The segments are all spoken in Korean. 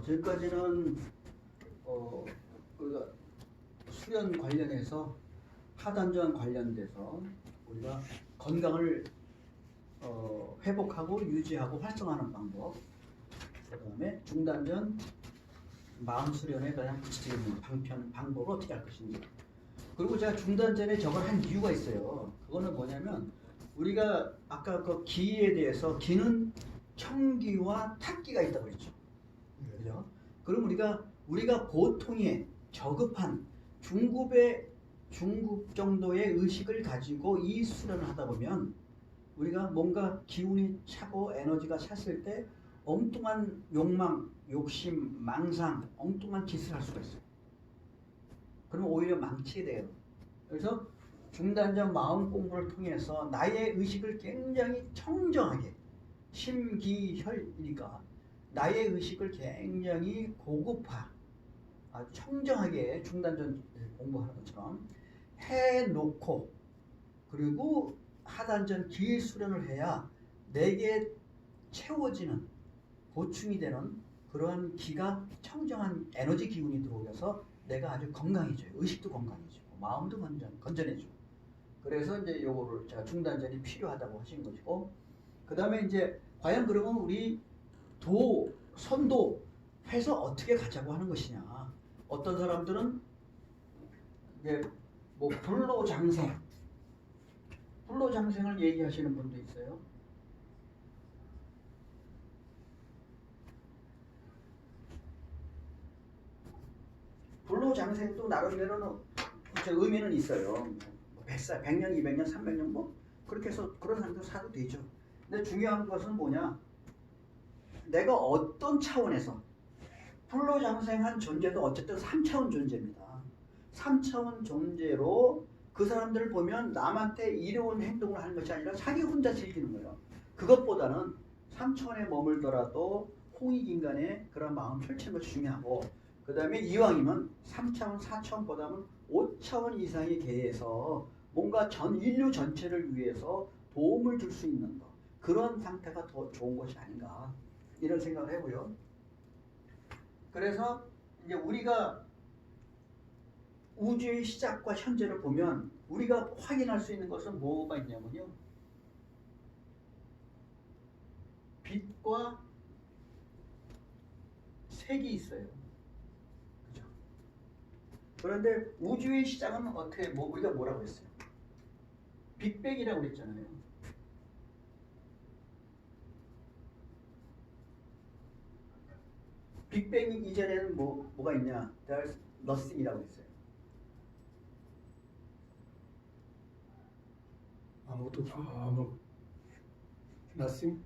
지금까지는 우리가 수련 관련해서 하단전 관련돼서 우리가 건강을 회복하고 유지하고 활성화하는 방법, 그 다음에 중단전 마음 수련에 대한 구체적인 방법을 어떻게 할 것인지, 그리고 제가 중단전에 저걸 한 이유가 있어요. 그거는 뭐냐면 우리가 아까 그 기에 대해서 기는 청기와 탁기가 있다고 그랬죠. 그죠? 그럼 우리가 보통의 저급한 중급 정도의 의식을 가지고 이 수련을 하다 보면 우리가 뭔가 기운이 차고 에너지가 찼을 때 엉뚱한 욕망, 욕심, 망상, 엉뚱한 짓을 할 수가 있어요. 그러면 오히려 망치게 돼요. 그래서 중단전 마음 공부를 통해서 나의 의식을 굉장히 청정하게, 심기혈이니까 나의 의식을 굉장히 고급화, 아주 청정하게 중단전 공부하는 것처럼 해놓고, 그리고 하단전 기 수련을 해야 내게 채워지는, 보충이 되는 그러한 기가 청정한 에너지 기운이 들어오면서 내가 아주 건강해져요. 의식도 건강해지고 마음도 건전해지고. 그래서 이제 요거를 제가 중단전이 필요하다고 하신 것이고, 그 다음에 이제 과연 그러면 우리 선도 해서 어떻게 가자고 하는 것이냐. 어떤 사람들은 이제 뭐 불로장생을 얘기하시는 분도 있어요. 불로장생도 나름대로는 의미는 있어요. 100살, 100년, 200년, 300년 뭐 그렇게 해서 그런 사람도 사도 되죠. 근데 중요한 것은 뭐냐? 내가 어떤 차원에서 불로장생한 존재도 어쨌든 3차원 존재입니다. 3차원 존재로 그 사람들을 보면 남한테 이로운 행동을 하는 것이 아니라 자기 혼자 즐기는 거예요. 그것보다는 3차원에 머물더라도 홍익인간의 그런 마음 펼치는 것이 중요하고, 그 다음에 이왕이면 3차원, 4차원보다는 5차원 이상의 계에서 뭔가 인류 전체를 위해서 도움을 줄 수 있는 것, 그런 상태가 더 좋은 것이 아닌가, 이런 생각을 해보요. 그래서 이제 우리가 우주의 시작과 현재를 보면 우리가 확인할 수 있는 것은 뭐가 있냐면요, 빛과 색이 있어요. 그죠? 그런데 우주의 시작은 어떻게, 우리가 뭐라고 했어요? 빅뱅이라고 그랬잖아요. 빅뱅 이전에는 뭐가 있냐? There's nothing이라고 했어요. 아무것도 없어. nothing.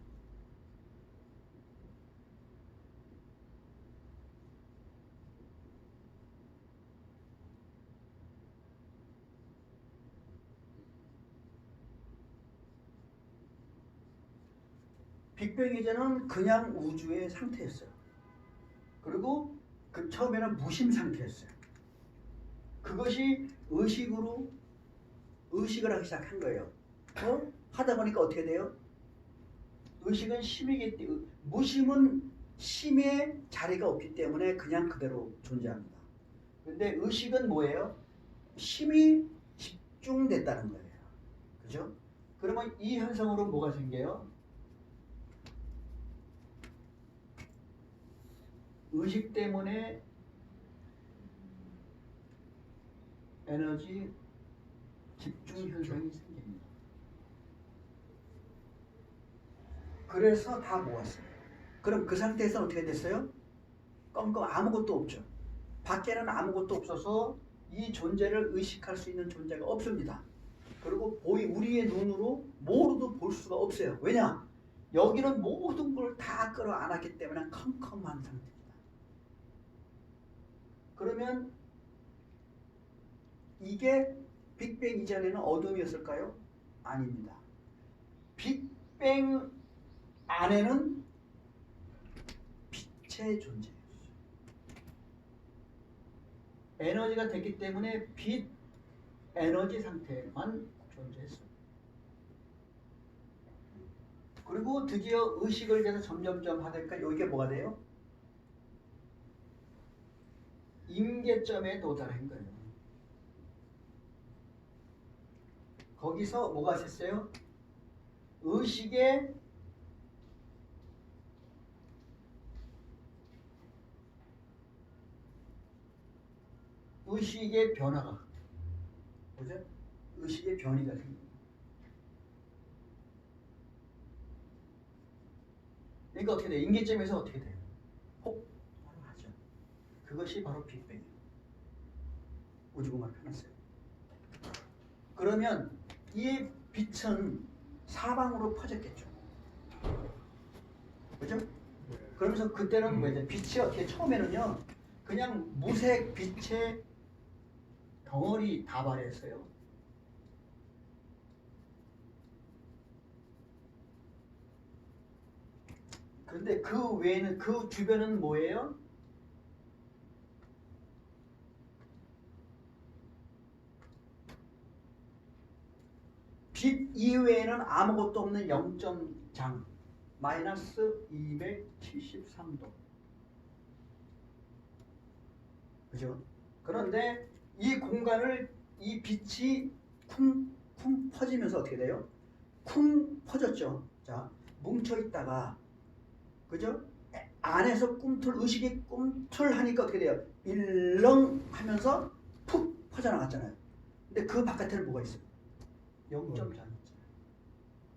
빅뱅 이전은 그냥 우주의 상태였어요. 그리고 그 처음에는 무심 상태였어요. 그것이 의식을 하기 시작한 거예요. 하다 보니까 어떻게 돼요? 의식은 심이기 때문에, 무심은 심의 자리가 없기 때문에 그냥 그대로 존재합니다. 근데 의식은 뭐예요? 심이 집중됐다는 거예요. 그죠? 그러면 이 현상으로 뭐가 생겨요? 의식 때문에 에너지 집중 현상이 생깁니다. 그래서 다 모았어요. 그럼 그 상태에서 어떻게 됐어요? 껌껌 아무것도 없죠. 밖에는 아무것도 없어서 이 존재를 의식할 수 있는 존재가 없습니다. 그리고 우리의 눈으로 뭐로도 볼 수가 없어요. 왜냐? 여기는 모든 걸 다 끌어안았기 때문에 컴컴한 상태입니다. 그러면 이게 빅뱅 이전에는 어둠이었을까요? 아닙니다. 빅뱅 안에는 빛의 존재였어요. 에너지가 됐기 때문에 빛 에너지 상태만 존재했어요. 그리고 드디어 의식을 해서 점점점 하니까 이게 뭐가 돼요? 임계점에 도달한 거예요. 거기서 뭐가 됐어요? 의식의 변화가, 그죠? 의식의 변이가 생깁니다. 그러니까 어떻게 돼요? 임계점에서 어떻게 돼요? 바로 하죠. 그것이 바로 빅뱅이에요. 우주공학을 펴놨어요. 그러면 이 빛은 사방으로 퍼졌겠죠. 그죠? 그러면서 그때는 뭐죠? 빛이 어떻게 처음에는요, 그냥 무색 빛의 덩어리 다발이었어요. 그런데 그 외에는, 그 주변은 뭐예요? 빛 이외에는 아무것도 없는 0점장, 마이너스 273도. 그죠? 그런데 이 공간을, 이 빛이 쿵쿵 퍼지면서 어떻게 돼요? 쿵 퍼졌죠. 자, 뭉쳐있다가, 그죠? 안에서 의식이 꿈틀하니까 어떻게 돼요? 일렁 하면서 푹 퍼져나갔잖아요. 근데 그 바깥에는 뭐가 있어요? 0.4 있잖아요.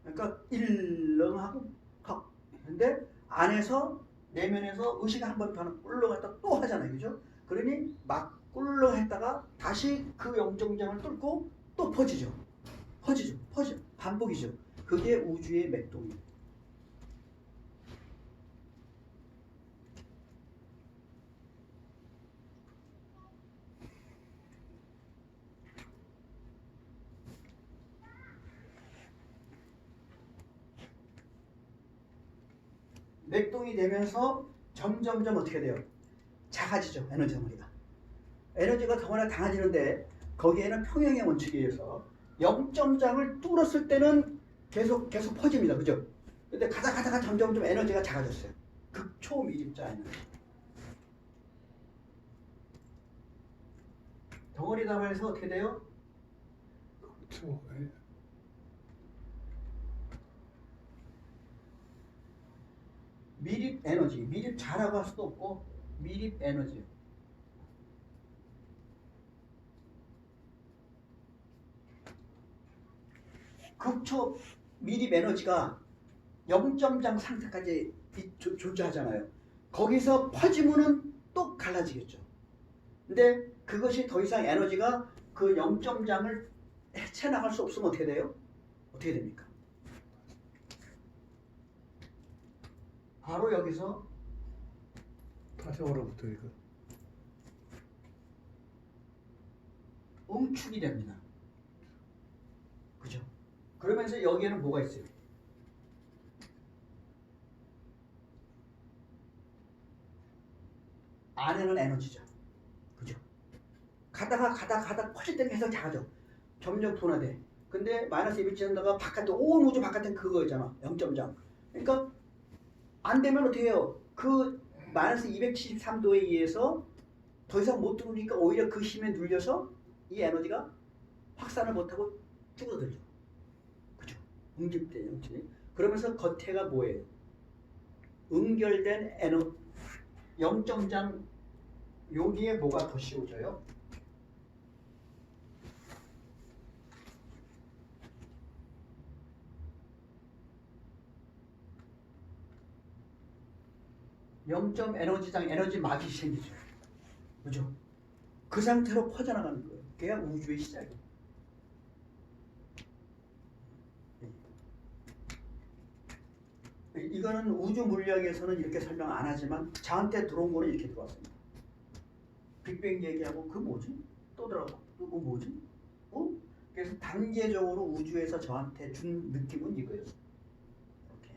그러니까 일렁하고 헉. 근데 안에서, 내면에서 의식이 한번 꿀렁했다 또 하잖아요. 그죠? 그러니 막 꿀렁했다가 다시 그 0.0을 뚫고 또 퍼지죠. 퍼져. 반복이죠. 그게 우주의 맥동이에요. 맥동이 되면서 점점점 어떻게 돼요? 작아지죠. 에너지 덩어리가. 에너지가 덩어리가 작아지는데 거기에는 평형의 원칙에 의해서 0점장을 뚫었을 때는 계속 퍼집니다. 그죠? 근데 가다가 점점 에너지가 작아졌어요. 극초미립자 에너지. 덩어리 다발에서 어떻게 돼요? 그렇죠. 미립 에너지, 미립 자라고 할 수도 없고 미립 에너지. 극초 미립 에너지가 0점장 상태까지 존재하잖아요. 거기서 퍼지면은 또 갈라지겠죠. 근데 그것이 더 이상 에너지가 그 0점장을 헤쳐나갈 수 없으면 어떻게 돼요? 어떻게 됩니까? 바로 여기서 다시 얼어붙어 이거. 응축이 됩니다. 그죠? 그러면서 여기에는 뭐가 있어요? 안에는 에너지죠. 그죠? 가다가 퍼질 때는 계속 작아져. 점점 둔화돼. 근데 마이너스 200쯤다가 바깥에, 온 우주 바깥에 그거잖아. 0점장. 그러니까 안 되면 어떻게 해요? 그 마이너스 273도에 의해서 더 이상 못 들어오니까 오히려 그 힘에 눌려서 이 에너지가 확산을 못하고 줄어들죠. 그죠? 응집된 형체. 그러면서 겉에가 뭐예요? 응결된 0점장, 여기에 뭐가 더 씌워져요? 영점 에너지장, 에너지 막이 생기죠. 그죠? 그 상태로 퍼져나가는 거예요. 그게 우주의 시작이에요. 이거는 우주 물리학에서는 이렇게 설명 안 하지만 저한테 들어온 거는 이렇게 들어왔습니다. 빅뱅 얘기하고 그 뭐지? 또 들어가고 그거 뭐지? 그래서 단계적으로 우주에서 저한테 준 느낌은 이거예요. 이렇게.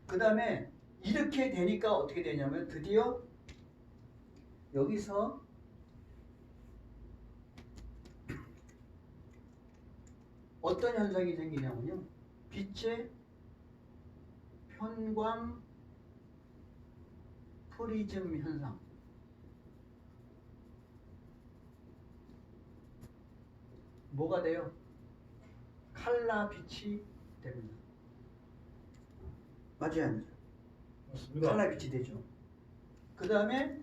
그 다음에 이렇게 되니까 어떻게 되냐면 드디어 여기서 어떤 현상이 생기냐면요. 빛의 편광 프리즘 현상. 뭐가 돼요? 칼라 빛이 됩니다. 맞아요, 안 맞아요? 맞습니다. 칼라 빛이 되죠. 그 다음에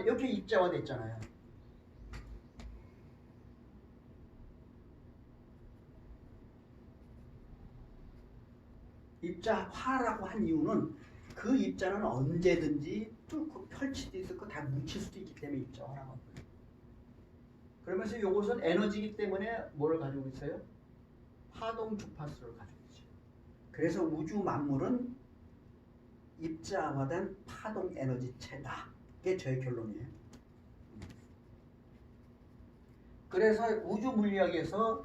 이렇게 입자화돼 있잖아요. 입자화라고 한 이유는 그 입자는 언제든지 뚫고 펼칠 수도 있고 다 뭉칠 수도 있기 때문에 입자화라고 합니다. 그러면서 이것은 에너지이기 때문에 뭐를 가지고 있어요? 파동 주파수를 가지고 있죠. 그래서 우주 만물은 입자화된 파동 에너지체다. 그게 저의 결론이에요. 그래서 우주 물리학에서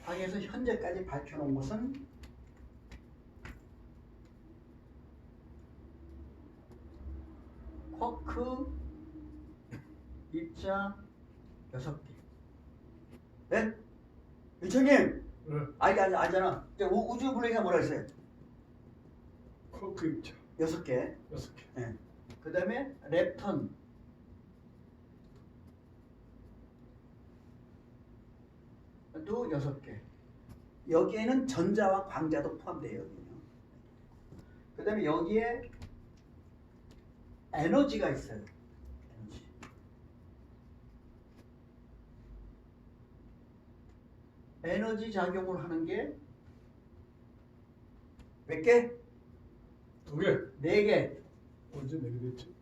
방에서 현재까지 밝혀놓은 것은 쿼크 입자 6개. 네? 유천님! 네. 알잖아. 우주 물리학에서 뭐라 했어요? 쿼크 입자 6개. 6개. 네. 그 다음에 렙턴. 또 6개. 여기에는 전자와 광자도 포함돼요. 그 다음에 여기에 에너지가 있어요. 에너지 작용을 하는 게 몇 개? 2개. 4개. 언제 내게 됐지?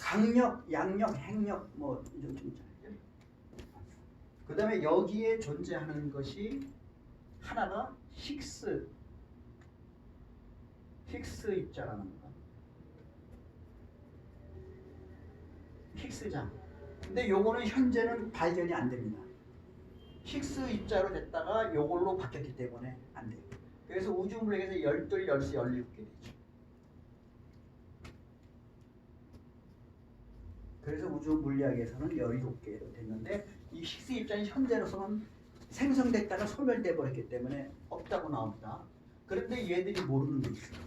강력, 양력, 핵력 뭐 이런 좀 있잖아요. 그 다음에 여기에 존재하는 것이 하나가 힉스 입자라는 거. 힉스장. 근데 요거는 현재는 발견이 안 됩니다. 힉스 입자로 됐다가 요걸로 바뀌었기 때문에 안 돼요. 그래서 우주 물리학에서 12, 13, 17개 되죠. 그래서 우주 물리학에서는 17개로 됐는데 이 힉스 입자는 현재로서는 생성됐다가 소멸돼 버렸기 때문에 없다고 나옵니다. 그런데 얘들이 모르는 게 있어요.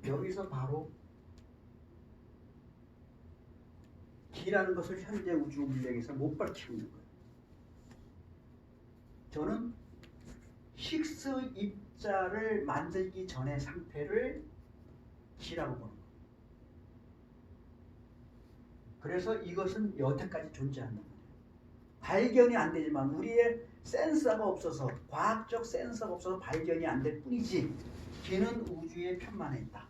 여기서 바로 기라는 것을 현재 우주 물리학에서 못 밝히고 있는 거예요. 저는 힉스 입자를 만들기 전의 상태를 기라고 보는 거예요. 그래서 이것은 여태까지 존재한다는 거예요. 발견이 안 되지만 우리의 센서가 없어서 과학적 센서가 없어서 발견이 안 될 뿐이지 기는 우주의 편만에 있다.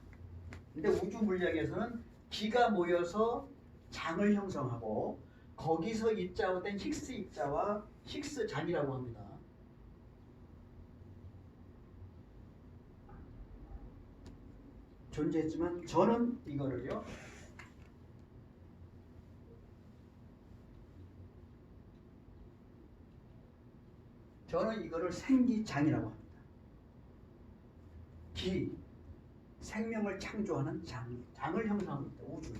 근데 우주 물리학에서는 기가 모여서 장을 형성하고 거기서 입자화된 힉스 입자와 힉스 장이라고 합니다. 존재했지만 저는 이거를요 생기장이라고 합니다. 기, 생명을 창조하는 장을 형성합니다. 우주.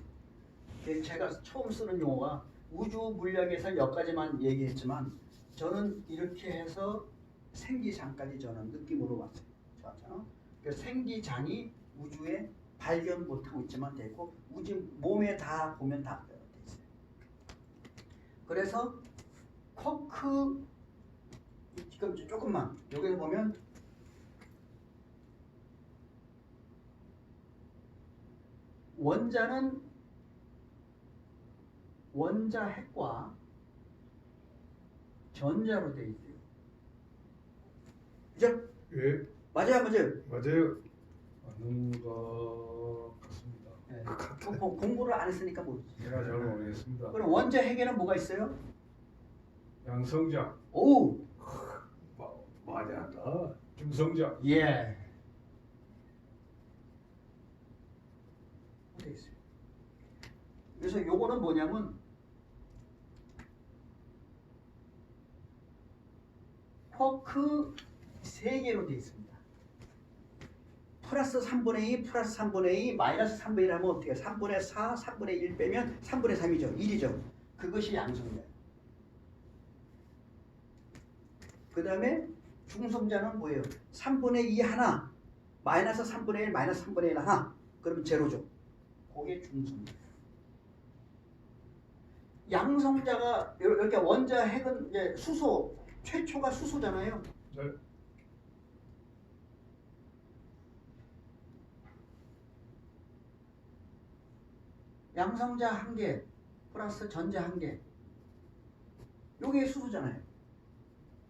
제가 처음 쓰는 용어가 우주 물리학에서 몇 가지만 얘기했지만 저는 이렇게 해서 생기장까지 저는 느낌으로 왔어요. 좋았죠? 그래서 생기장이 우주에 발견 못하고 있지만 되고 우주 몸에 다 보면 다 돼 있어요. 그래서 쿼크 지금 조금만 여기서 보면 원자는 원자 핵과 전자로 되어 있어요. 그죠? 예. 맞아요, 맞아요. 맞아요. 맞는 것 같습니다. 네. 공부를 안 했으니까 모르지. 제가 잘 모르겠습니다. 그럼 원자 핵에는 뭐가 있어요? 양성장. 오, 많이 한다. 중성장. 예. 되어 있어요. 그래서 요거는 뭐냐면 쿼크 3개로 되어 있습니다. 플러스 3분의 2 플러스 3분의 2 마이너스 3분의 1 하면 어떻게 해? 3분의 4 3분의 1 빼면 3분의 3이죠. 1이죠. 그것이 양성자예요. 그 다음에 중성자는 뭐예요? 3분의 2 하나 마이너스 3분의 1 마이너스 3분의 1 하나 그러면 제로죠. 그게 중성자. 양성자가 이렇게 원자 핵은 이제 수소 최초가 수소잖아요. 네. 양성자 한 개 플러스 전자 한 개. 요게 수소잖아요.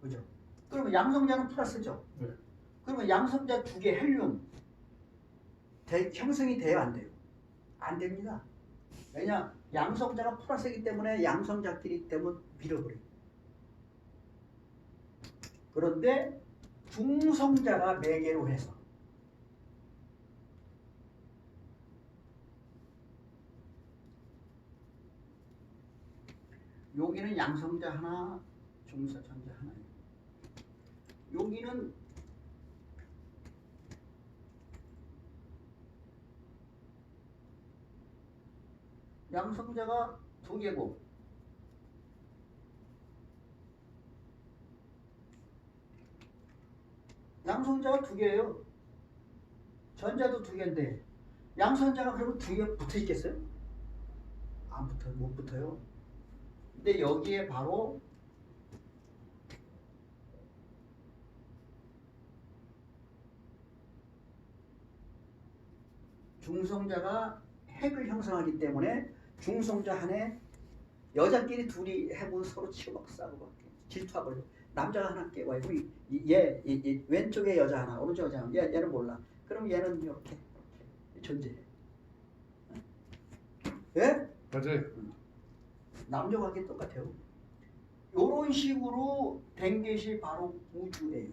그죠? 그러면 양성자는 플러스죠. 네. 그러면 양성자 두 개 헬륨 형성이 돼요, 안 돼요? 안 됩니다. 왜냐? 양성자가 플러스이기 때문에 양성자끼리 때문에 밀어버려요. 그런데 중성자가 매개로 해서 여기는 양성자 하나, 중성자 하나예요. 여기는 양성자가 두 개고 양성자가 두 개예요. 전자도 두 개인데 양성자가 그러면 두 개 붙어 있겠어요? 안 붙어요. 못 붙어요. 근데 여기에 바로 중성자가 핵을 형성하기 때문에 중성자 한에 여자끼리 둘이 해보고 서로 치고받고 싸우고 질투하고 남자가 하나 깨고 얘 왼쪽에 여자 하나 오른쪽 여자 하나 얘는 몰라. 그럼 얘는 이렇게 존재해. 예? 맞아요. 남녀 관계 똑같아요. 이런 식으로 된 것이 바로 우주예요.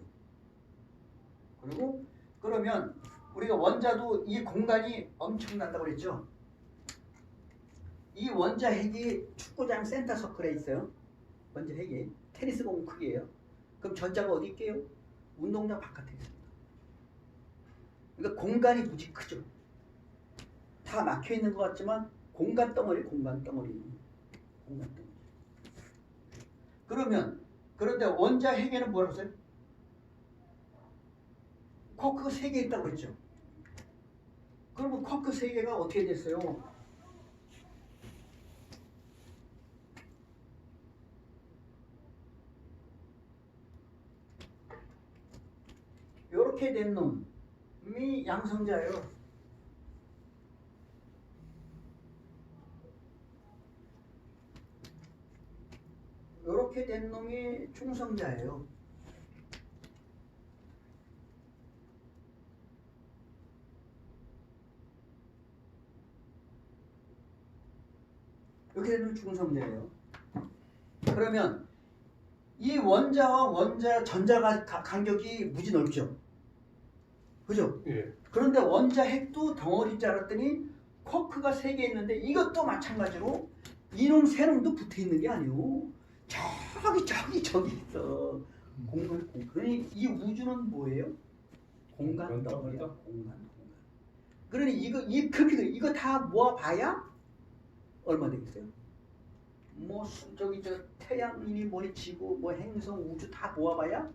그리고 그러면 우리가 원자도 이 공간이 엄청난다고 그랬죠. 이 원자 핵이 축구장 센터 서클에 있어요. 원자 핵이 테니스 공 크기예요. 그럼 전자가 어디 있게요? 운동장 바깥에 있습니다. 그러니까 공간이 무지 크죠. 다 막혀 있는 것 같지만 공간 덩어리. 그러면 그런데 원자 핵에는 뭐라고 써요? 쿼크 3개 있다고 그랬죠. 그러면 쿼크 3개가 어떻게 됐어요? 이렇게 된 놈이 양성자예요. 이렇게 된 놈이 중성자예요. 이렇게 된 놈이 중성자예요. 그러면 이 원자와 원자 전자가 간격이 무지 넓죠. 그죠? 예. 그런데 원자 핵도 덩어리인 줄 알았더니 쿼크가 3개 있는데 이것도 마찬가지로 이놈 세 놈도 붙어 있는 게 아니오. 저기 있어. 공간. 그러니 이 우주는 뭐예요? 공간 덩어리다. 공간. 그러니 이 크기도 이거 다 모아봐야 얼마 되겠어요? 뭐 저기 저 태양이니 뭐니 지구 뭐 행성 우주 다 모아봐야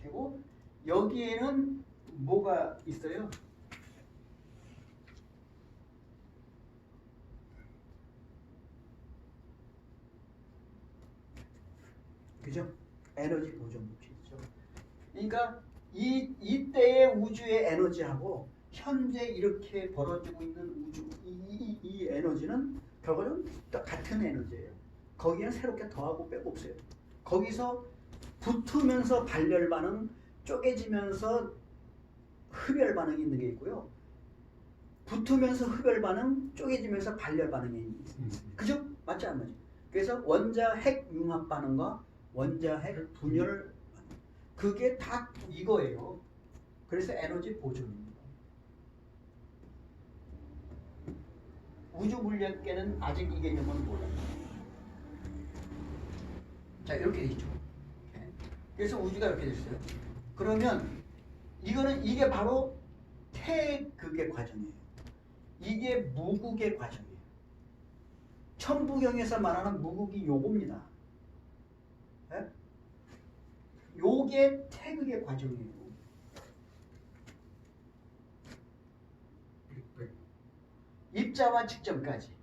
그리고 여기에는 뭐가 있어요? 그죠? 에너지 보존 물질이죠. 그러니까 이때의 우주의 에너지하고 현재 이렇게 벌어지고 있는 우주 이 에너지는 결과적으로 같은 에너지예요. 거기는 새롭게 더하고 빼고 없어요. 거기서 붙으면서 발열 반응, 쪼개지면서 흡열 반응이 있는 게 있고요. 붙으면서 흡열 반응, 쪼개지면서 발열 반응이 있습니다. 그죠? 맞지 안 맞지? 그래서 원자 핵 융합 반응과 원자 핵 분열 반응. 그게 다 이거예요. 그래서 에너지 보존입니다. 우주 물리학계는 아직 이 개념은 몰라요. 자, 이렇게 되죠. 그래서 우주가 이렇게 됐어요. 그러면 이게 바로 태극의 과정이에요. 이게 무국의 과정이에요. 천부경에서 말하는 무국이 요겁니다. 예? 요게 태극의 과정이에요. 빅뱅. 입자와 직전까지.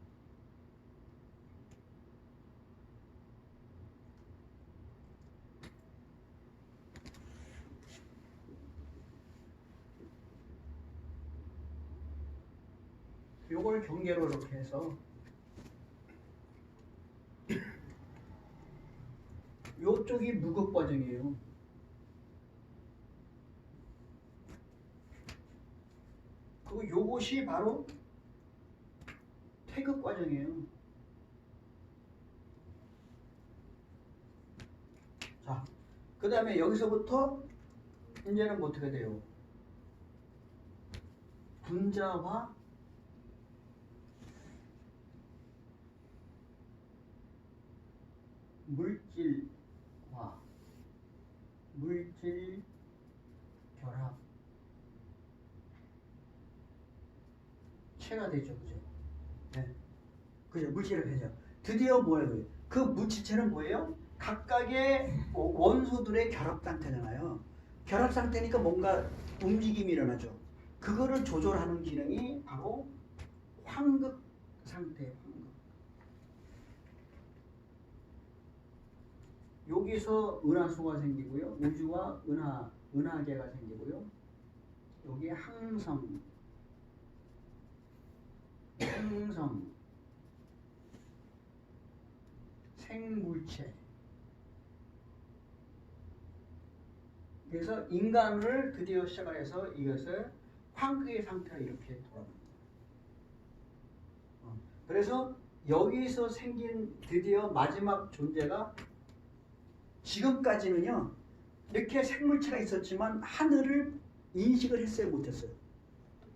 요걸 경계로 이렇게 해서 요쪽이 무극 과정이에요. 그리고 요것이 바로 태극 과정이에요. 자, 그 다음에 여기서부터 이제는 뭐 어떻게 돼요? 분자와 물질화, 물질 결합 체가 되죠, 그죠? 네, 그죠? 물질을 되죠. 드디어 뭐예요? 그 물질체는 뭐예요? 각각의 원소들의 결합 상태잖아요. 결합 상태니까 뭔가 움직임이 일어나죠. 그거를 조절하는 기능이 바로 황극 상태예요. 황극. 여기서 은하수가 생기고요. 우주와 은하계가 생기고요. 여기 항성, 생물체. 그래서 인간을 드디어 시작을 해서 이것을 황극의 상태가 이렇게 돌아갑니다. 그래서 여기서 생긴 드디어 마지막 존재가 지금까지는요 이렇게 생물체가 있었지만 하늘을 인식을 했어요, 못했어요?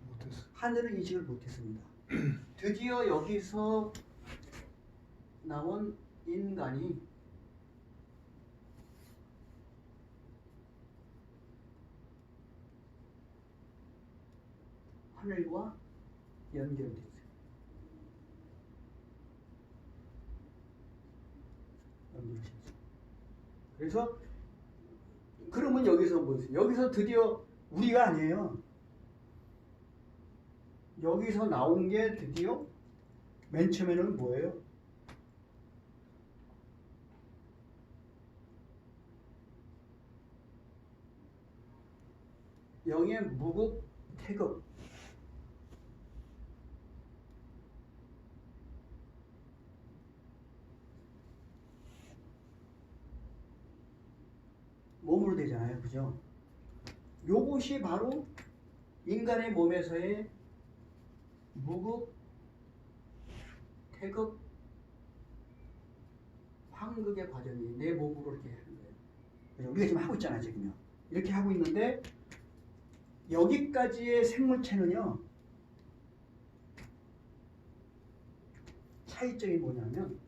못했어. 하늘을 인식을 못했습니다. 드디어 여기서 나온 인간이 하늘과 연결됐어요. 연결됐어요. 그래서 그러면 여기서 뭐였어요? 여기서 드디어 우리가 아니에요. 여기서 나온 게 드디어 맨 처음에는 뭐예요? 영의 무극, 태극. 몸으로 되잖아요, 그죠? 요것이 바로 인간의 몸에서의 무극, 태극, 황극의 과정이 내 몸으로 이렇게 하는 거예요. 그죠? 우리가 지금 하고 있잖아요, 지금요. 이렇게 하고 있는데 여기까지의 생물체는요 차이점이 뭐냐면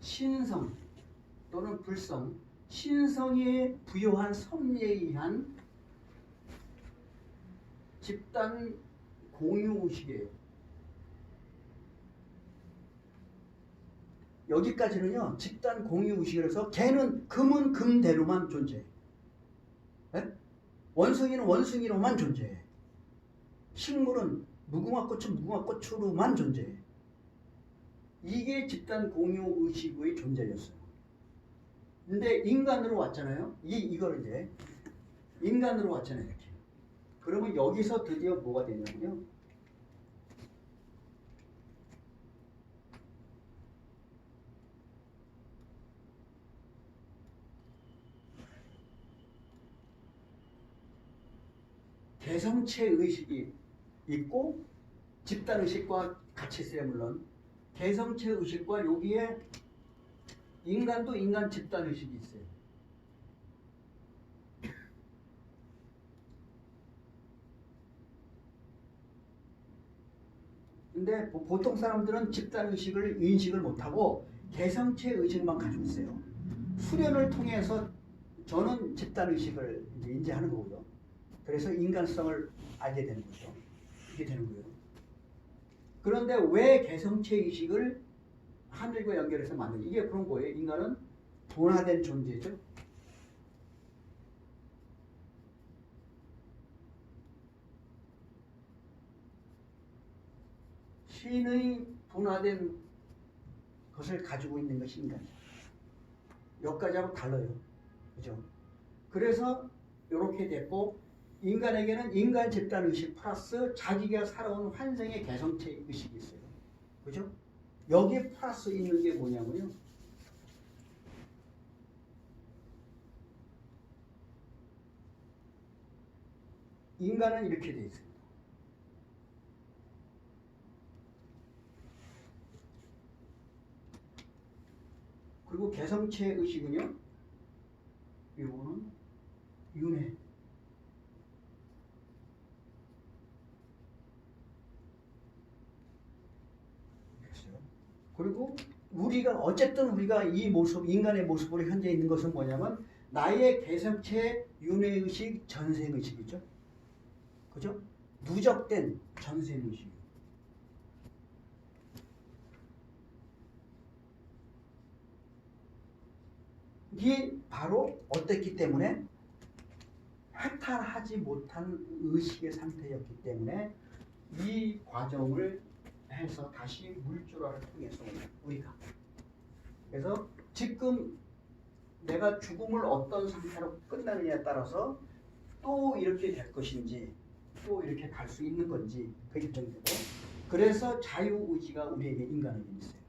신성 또는 불성, 신성이 부여한 섭리에 의한 집단 공유 의식이에요. 여기까지는요 집단 공유 의식이라서 걔는 금은 금대로만 존재해. 네? 원숭이는 원숭이로만 존재해. 식물은 무궁화꽃은 무궁화꽃으로만 존재해. 이게 집단 공유 의식의 존재였어요. 근데 인간으로 왔잖아요. 이걸 이제 인간으로 왔잖아요. 이렇게. 그러면 여기서 드디어 뭐가 되냐면요. 개성체 의식이 있고 집단 의식과 같이 있어요. 물론 개성체 의식과 여기에 인간도 인간 집단 의식이 있어요. 근데 보통 사람들은 집단 의식을 인식을 못하고 개성체 의식만 가지고 있어요. 수련을 통해서 저는 집단 의식을 이제 인지하는 거고요. 그래서 인간성을 알게 되는 거죠. 이게 되는 거예요. 그런데 왜 개성체 의식을 하늘과 연결해서 만든 이게 그런 거예요. 인간은 분화된 존재죠. 신의 분화된 것을 가지고 있는 것이 인간이죠. 여기까지하고 달라요. 그죠? 그래서 이렇게 됐고 인간에게는 인간 집단 의식 플러스 자기가 살아온 환생의 개성체 의식이 있어요. 그죠? 여기에 플러스 있는 게 뭐냐면요. 인간은 이렇게 돼 있습니다. 그리고 개성체 의식은요. 이거는 윤회. 그리고 어쨌든 우리가 이 모습, 인간의 모습으로 현재 있는 것은 뭐냐면 나의 개성체 윤회의식 전생의식이죠. 그죠? 누적된 전생의식. 이게 바로 어땠기 때문에 해탈하지 못한 의식의 상태였기 때문에 이 과정을 해서 다시 물조라를 통해서 우리가 그래서 지금 내가 죽음을 어떤 상태로 끝나느냐에 따라서 또 이렇게 될 것인지 또 이렇게 갈 수 있는 건지 그 결정되고 그래서 자유의지가 우리에게 인간에게 있어요.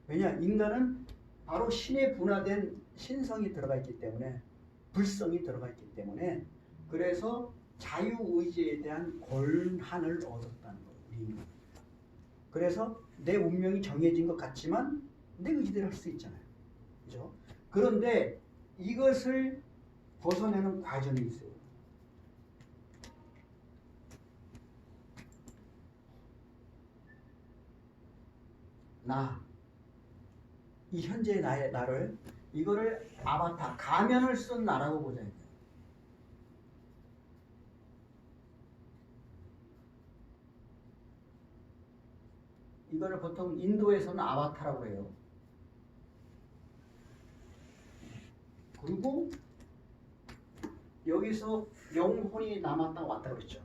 왜냐? 인간은 바로 신의 분화된 신성이 들어가 있기 때문에 불성이 들어가 있기 때문에 그래서 자유의지에 대한 권한을 얻었다는 거예요. 우리 인간. 그래서 내 운명이 정해진 것 같지만 내 의지대로 할 수 있잖아요. 그죠? 그런데 이것을 벗어내는 과정이 있어요. 이 현재의 나를 이거를 아바타, 가면을 쓴 나라고 보자. 이거를 보통 인도에서는 아바타라고 해요. 그리고 여기서 영혼이 남았다 왔다 그랬죠.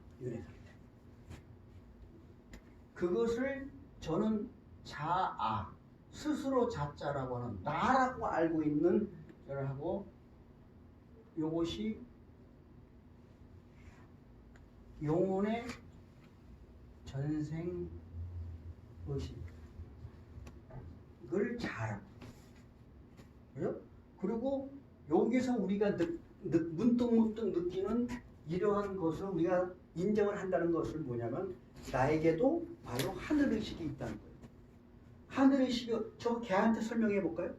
그것을 저는 자아, 스스로 자자라고 하는 나라고 알고 있는 저를 하고 이것이 영혼의 전생 의식 이걸 자라고 그죠? 그리고 여기서 우리가 문득문득 느끼는 이러한 것을 우리가 인정을 한다는 것을 뭐냐면 나에게도 바로 하늘의식이 있다는 거예요. 하늘의식이 저 걔한테 설명해 볼까요?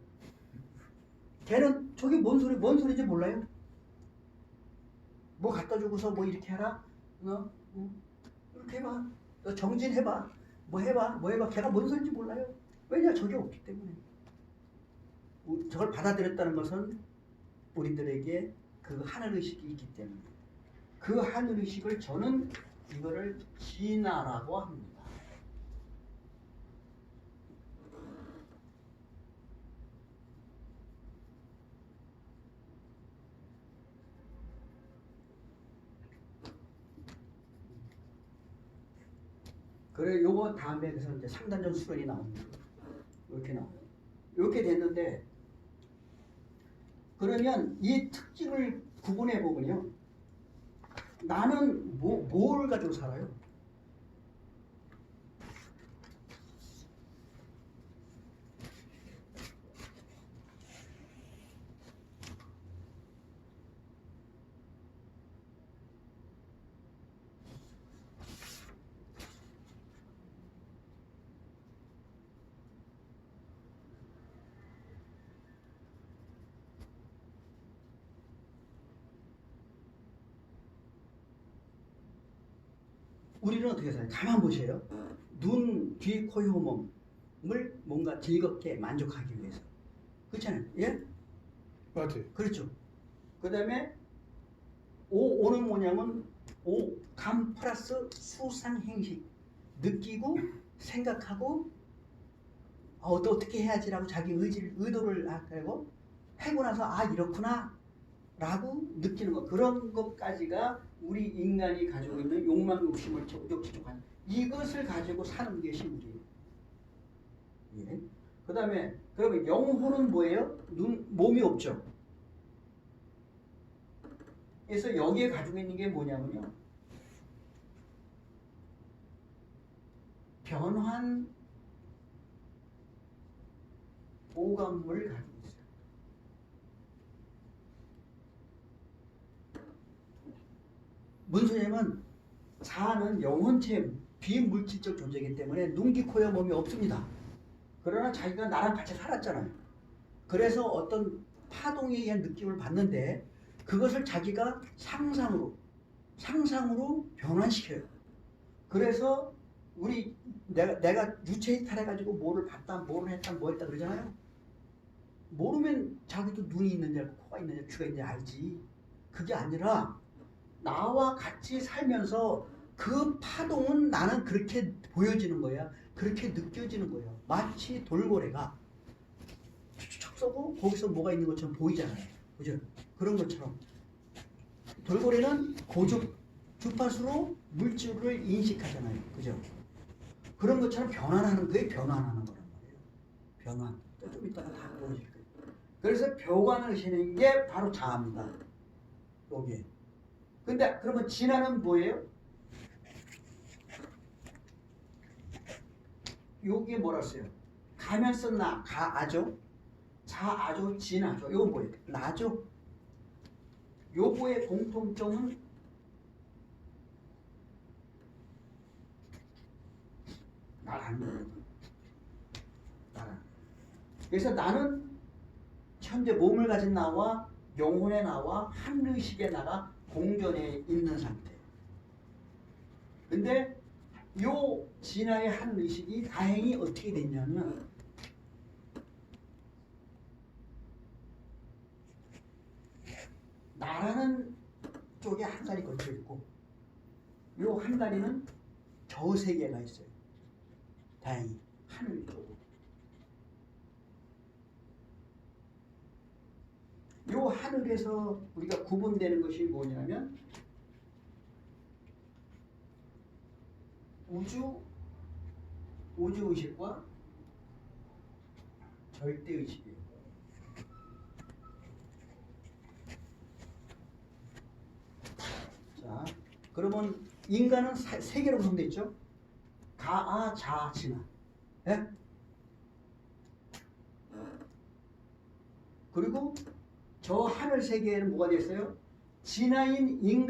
걔는 저게 뭔 소리인지 몰라요? 뭐 갖다 주고서 뭐 이렇게 해라? 너 이렇게 해봐. 너 정진해봐. 뭐 해봐. 걔가 뭔 소리인지 몰라요. 왜냐? 저게 없기 때문에. 저걸 받아들였다는 것은 우리들에게 그 하늘의식이 있기 때문에 그 하늘의식을 저는 이거를 진화라고 합니다. 그래 요거 다음에 그래서 이제 상단전 수련이 나옵니다. 이렇게 나와요. 이렇게 됐는데 그러면 이 특징을 구분해 보면요. 나는 뭘 가지고 살아요? 우리는 어떻게 살아요? 가만 보세요. 눈, 귀, 코, 혀, 몸. 뭔가 즐겁게 만족하기 위해서. 그렇잖아요. 예? 맞아요. 그렇죠. 그 다음에 오는 뭐냐면 감 플러스 수상 행식. 느끼고 생각하고 어떻게 해야지라고 자기 의도를 하고 하고 나서 이렇구나 라고 느끼는 것. 그런 것까지가 우리 인간이 가지고 있는 욕망, 욕심을 적극적한 이것을 가지고 사는 게 신물이에요. 예. 그 다음에 그러면 영혼은 뭐예요? 몸이 없죠. 그래서 여기에 가지고 있는 게 뭐냐면요. 변환 오감을 가지고 있어요. 무슨 소리냐면 자아는 영혼체 비물질적 존재이기 때문에 눈, 귀, 코, 여 몸이 없습니다. 그러나 자기가 나랑 같이 살았잖아요. 그래서 어떤 파동에 의한 느낌을 받는데 그것을 자기가 상상으로 변환시켜요. 그래서 내가 유체이탈해가지고 뭐를 봤다, 뭐를 했다, 뭐 했다 그러잖아요. 모르면 자기도 눈이 있는지 알고 코가 있는지 귀가 있는지 알지. 그게 아니라 나와 같이 살면서 그 파동은 나는 그렇게 보여지는 거야. 그렇게 느껴지는 거예요. 마치 돌고래가 척 쏘고 거기서 뭐가 있는 것처럼 보이잖아요. 그죠? 그런 것처럼 돌고래는 고적 주파수로 물질을 인식하잖아요. 그죠? 그런 것처럼 변환하는 거에 변환하는 거란 말이에요. 변환. 좀 이따가 다 보여줄 거예요. 그래서 묘관을 지는 게 바로 자아입니다. 여기에. 근데 그러면 진화는 뭐예요? 여기에 뭐라 써요? 가면서 가아죠? 자아죠? 진아죠? 이건 뭐예요? 나죠? 요거의 공통점은 나라는 거예요. 나라. 그래서 나는 현재 몸을 가진 나와 영혼의 나와 한의식의 나가 공존해 있는 상태. 근데 요 진화의 한의식이 다행히 어떻게 됐냐면 나라는 쪽에 한 다리 걸쳐 있고 요 한 다리는 저 세계가 있어요. 다행히 하늘 쪽으로. 요 하늘에서 우리가 구분되는 것이 뭐냐면 우주의식과 절대의식이에요. 자, 그러면 인간은 세 개로 구성되어 있죠. 가아, 자, 진아. 예? 그리고 저 하늘 세계에는 뭐가 됐어요? 진화인 인간